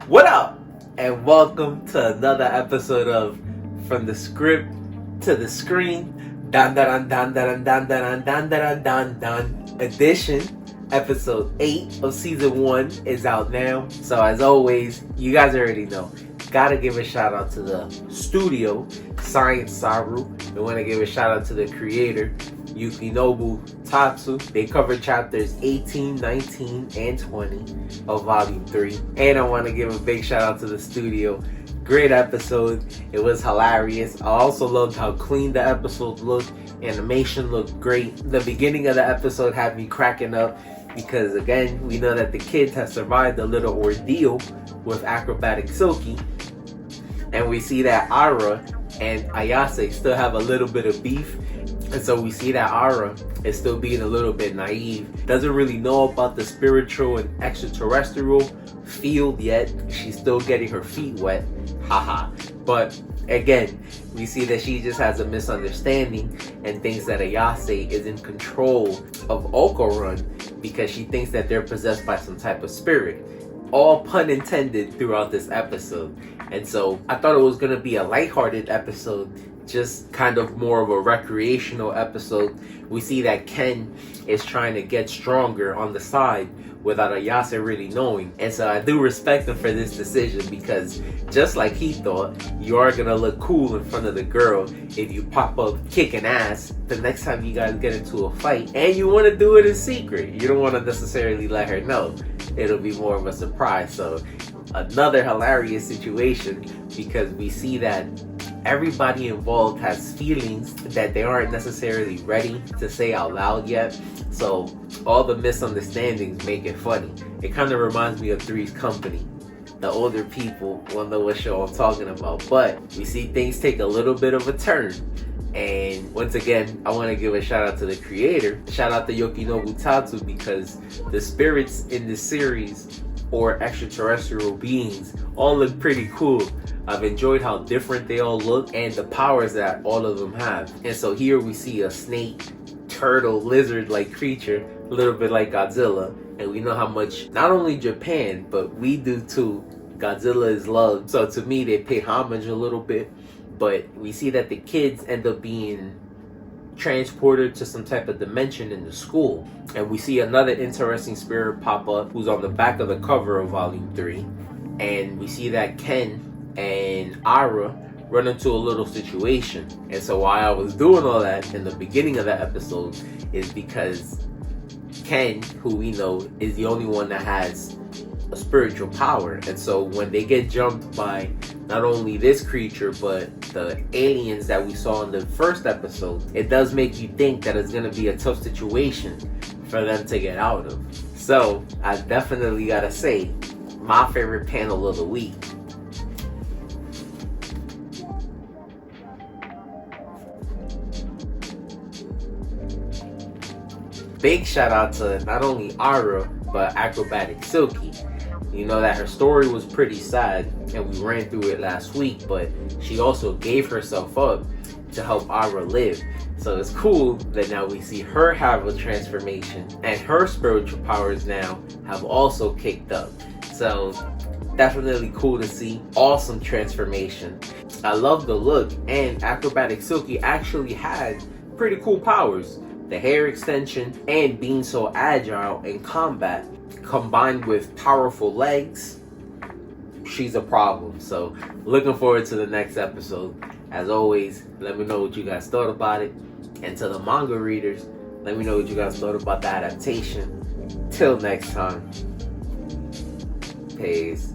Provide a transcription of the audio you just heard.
What up? And welcome to another episode of From the Script to the Screen, DandaDan Edition. Episode 8 of Season 1 is out now. So as always, you guys already know, gotta give a shout out to the studio, Science Saru. We want to give a shout out to the creator, Yukinobu Tatsu. They covered chapters 18, 19, and 20 of Volume 3. And I want to give a big shout out to the studio. Great episode. It was hilarious. I also loved how clean the episode looked. Animation looked great. The beginning of the episode had me cracking up because, again, we know that the kids have survived a little ordeal with acrobatic Silky. And we see that Ara and Azec still have a little bit of beef. And so we see that Ara is still being a little bit naive. Doesn't really know about the spiritual and extraterrestrial field yet. She's still getting her feet wet. Haha. But again, we see that she just has a misunderstanding and thinks that Azec is in control of Okarun because she thinks that they're possessed by some type of spirit. All pun intended throughout this episode. And so I thought it was going to be a lighthearted episode, just kind of more of a recreational episode. We see that Ken is trying to get stronger on the side without Azec really knowing. And so I do respect him for this decision because just like he thought, you are going to look cool in front of the girl if you pop up kicking ass the next time you guys get into a fight. And you want to do it in secret. You don't want to necessarily let her know. It'll be more of a surprise. So another hilarious situation because we see that everybody involved has feelings that they aren't necessarily ready to say out loud yet. So all the misunderstandings make it funny. It kind of reminds me of Three's Company. The older people will know what show I'm talking about. But we see things take a little bit of a turn. And once again, I want to give a shout out to the creator. Shout out to Yukinobu Tatsu because the spirits in this series, or extraterrestrial beings, all look pretty cool. I've enjoyed how different they all look and the powers that all of them have. And so here we see a snake, turtle, lizard-like creature, a little bit like Godzilla. And we know how much, not only Japan, but we do too, Godzilla is loved. So to me, they pay homage a little bit. But we see that the kids end up being transported to some type of dimension in the school. And we see another interesting spirit pop up who's on the back of the cover of Volume 3. And we see that Ken and Ara run into a little situation. And so why I was doing all that in the beginning of the episode is because Ken, who we know, is the only one that has a spiritual power. And so when they get jumped by not only this creature but the aliens that we saw in the first episode, it does make you think that it's going to be a tough situation for them to get out of. So I definitely gotta say, my favorite panel of the week. Big shout out to not only Ara but acrobatic Silky. You know that her story was pretty sad and we ran through it last week, but she also gave herself up to help Ara live. So it's cool that now we see her have a transformation and her spiritual powers now have also kicked up. So definitely cool to see. Awesome transformation. I love the look, and acrobatic Silky actually had pretty cool powers. The hair extension and being so agile in combat combined with powerful legs, she's a problem. So looking forward to the next episode. As always, let me know what you guys thought about it. And to the manga readers, let me know what you guys thought about the adaptation. Till next time. Peace.